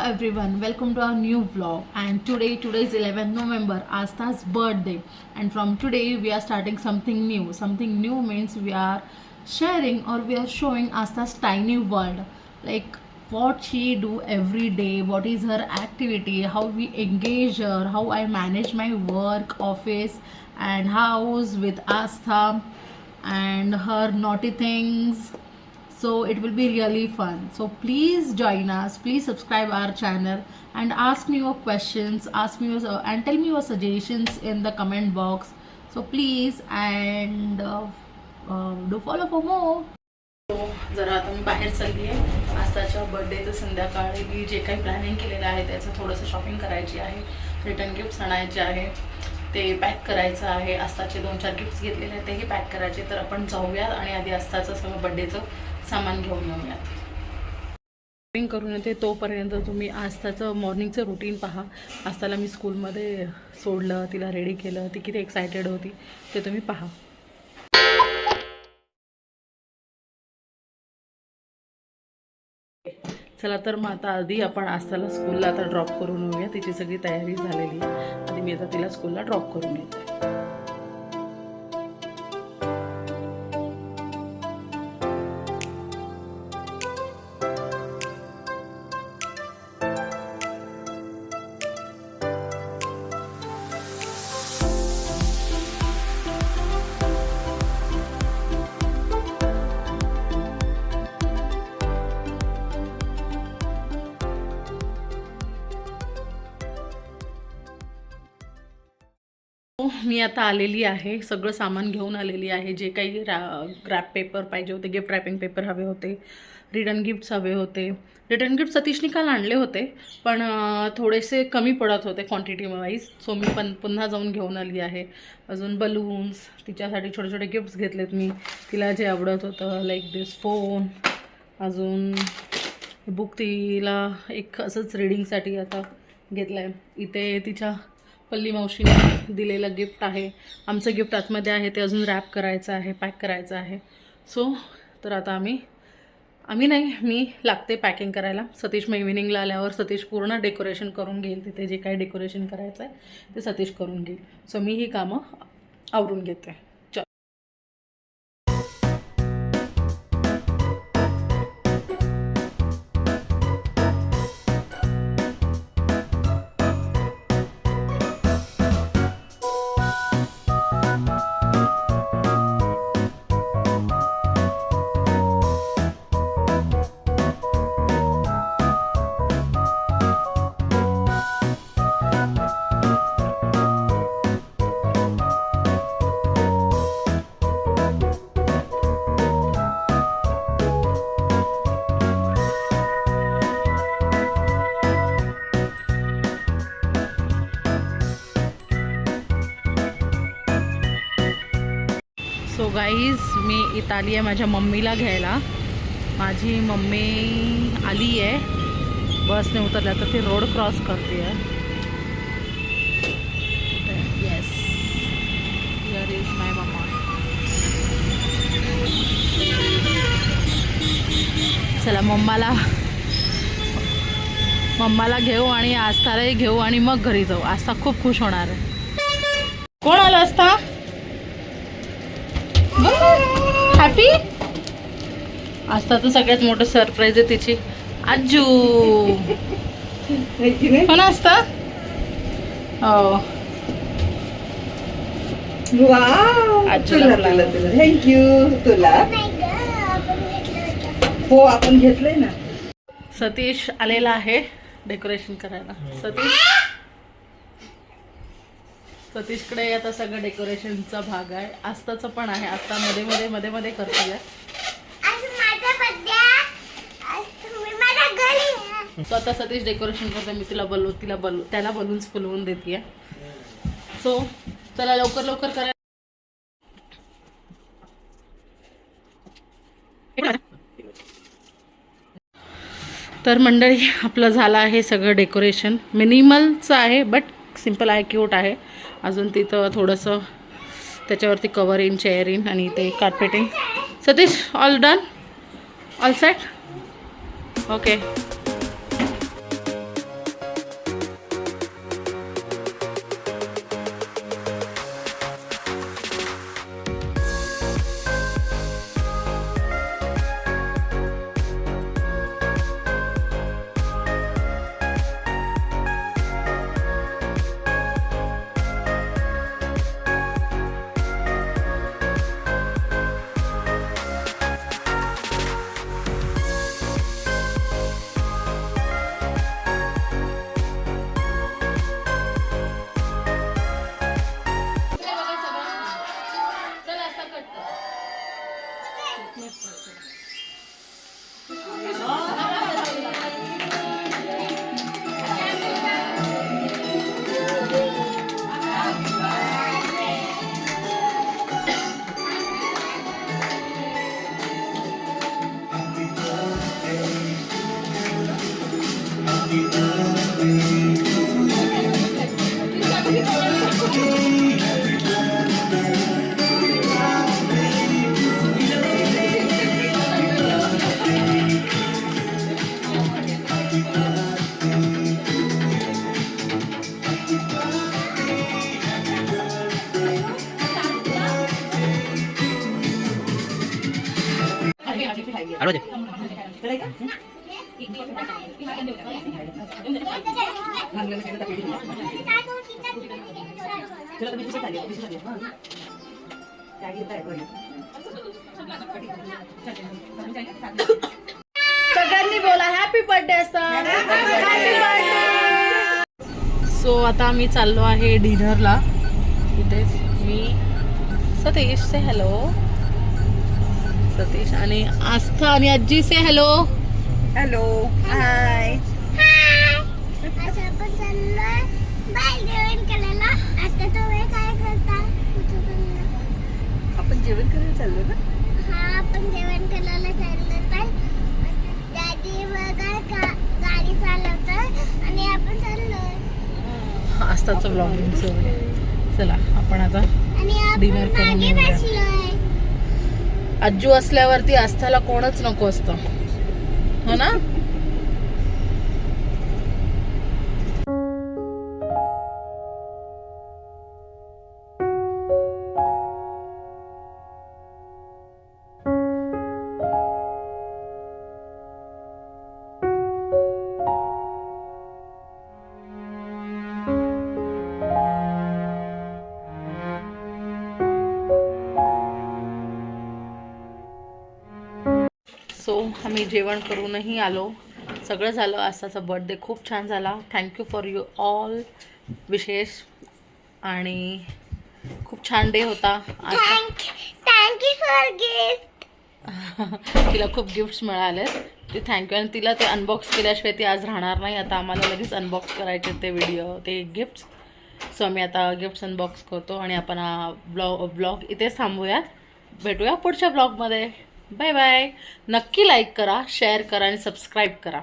everyone, welcome to our new vlog. And today is 11th November, Astha's birthday. And from today we are starting something new. Something new means we are sharing or we are showing Astha's tiny world, like what she do every day, what is her activity, how we engage her, how I manage my work, office and house with Astha, and her naughty things. So it will be really fun. So please join us, please subscribe our channel and ask me your questions, and tell me your suggestions in the comment box. So please, and do follow for more. जरा आता मी बाहेर चालली आहे. आस्ताच्या बर्थडेचं संध्याकाळी मी जे काही planning केलेलं आहे त्याचं थोडंसं शॉपिंग करायची आहे, रिटर्न गिफ्ट्स आणायचे आहे, ते पॅक करायचं आहे. आस्ताचे 2-4 गिफ्ट्स घेतलेले आहेत तेही पॅक करायचे. तर आपण जाऊयात आणि आधी आस्ताचं सगळं बर्थडेचं सामान घेऊन येऊयात. शॉपिंग करून येते तोपर्यंत तुम्ही आस्ताचं मॉर्निंगचं रुटीन पहा. आस्ताला मी स्कूलमध्ये सोडलं, तिला रेडी केलं, ती किती एक्सायटेड होती ते तुम्ही पहा. चला तर मग आता आधी आपण आस्ताला स्कूलला आता ड्रॉप करून येऊया. तिची सगळी तयारी झालेली आहे. आधी मी आता तिला स्कूलला ड्रॉप करून येते. मी आता आलेली आहे, सगळं सामान घेऊन आलेली आहे. जे काही रॅप पेपर पाहिजे होते, गिफ्ट रॅपिंग पेपर हवे होते, रिटर्न गिफ्ट्स हवे होते. रिटर्न गिफ्ट सतीशने काल आणले होते पण थोडेसे कमी पडत होते क्वांटिटी वाईज. सो मी पण पुन्हा जाऊन घेऊन आली आहे. अजून बलून्स, तिच्यासाठी छोटे छोटे गिफ्ट्स घेतलेत मी, तिला जे आवडत होतं, लाईक दिस फोन. अजून बुक तिला एक असंच रीडिंगसाठी आता घेतलं आहे. इथे तिच्या पल्ली मावशीने दिलेलं गिफ्ट आहे. आमचं गिफ्ट आतमध्ये आहे, ते अजून रॅप करायचं आहे, पॅक करायचं आहे. सो तर आता मी लागते पॅकिंग करायला. सतीश मग इव्हिनिंगला आल्यावर सतीश पूर्ण डेकोरेशन करून घेईल. तिथे जे काही डेकोरेशन करायचं आहे ते सतीश करून घेईल. सो मी ही कामं आवरून घेते. सो गाईज, मी इथं आली आहे माझ्या मम्मीला घ्यायला. माझी मम्मी आली आहे, बसने उतरल्या तर ती रोड क्रॉस करते आहे. Yes, here is my mumma. चला मम्माला घेऊ आणि आस्थालाही घेऊ आणि मग घरी जाऊ. आस्था खूप खुश होणार आहे. कोण आलं आस्था? हॅपी? आस्था तर सगळ्यात मोठं सरप्राईज आहे तिची. आजू हो ना आस्था? हो, थँक्यू. तुला हो, आपण घेतलंय ना. सतीश आलेला आहे डेकोरेशन करायला. सतीशकडे आता सगळं डेकोरेशनचा भाग आहे. आस्ताचं पण आहे. आस्ता मध्ये करते. सो आता सतीश डेकोरेशन करते. मी त्याला बलून्स फुलवून देते. सो चला लवकर करा. तर मंडळी, आपलं झालं आहे सगळं डेकोरेशन. मिनिमलचं आहे बट सिम्पल आहे, क्यूट आहे. अजून तिथं थोडंसं त्याच्यावरती कवर इन, चेअर इन आणि ते carpeting. Satish, all done? All set? Okay. आलो दे. सगळ्यांनी बोला हॅपी बर्थडे असतात. सो आता आम्ही चाललो आहे डिनरला. इथेच मी सतीश से हॅलो. सतीश आणि आस्था आणि आजी से हॅलो. Hello hi. आज आपण चाललोय बाहेर जेवण करायला. आता तुम्ही काय करता? आपण जेवण करायला चाललो ना. हा आपण जेवण करायला चाललोय. पण दादी बघा गाडी चालवतोय आणि आपण चाललोय. आस्थाचं ब्लॉगिंग सुरू आहे. चला आपण आता आणि Dinner आपण करून मागे येऊया. बसलोय. आजू असल्यावरती आस्थाला कोणच नको असतं, हो ना. सो आम्ही जेवण करूनही आलो. सगळं झालं. आस्थाचा बर्थडे खूप छान झाला. थँक्यू फॉर यू ऑल विशेष. आणि खूप छान डे होता. Thank you for gift. तिला खूप गिफ्ट्स मिळाले, ते थँक्यू. आणि तिला ते अनबॉक्स केल्याशिवाय ती आज राहणार नाही. आता आम्हाला लगेच अनबॉक्स करायचे ते व्हिडिओ, ते गिफ्ट्स. सो आम्ही आता गिफ्ट्स अनबॉक्स करतो आणि आपण हा ब्लॉग इथेच थांबूयात. भेटूया पुढच्या ब्लॉगमध्ये. Bye bye. नक्की लाईक करा, शेअर करा आणि सबस्क्राईब करा.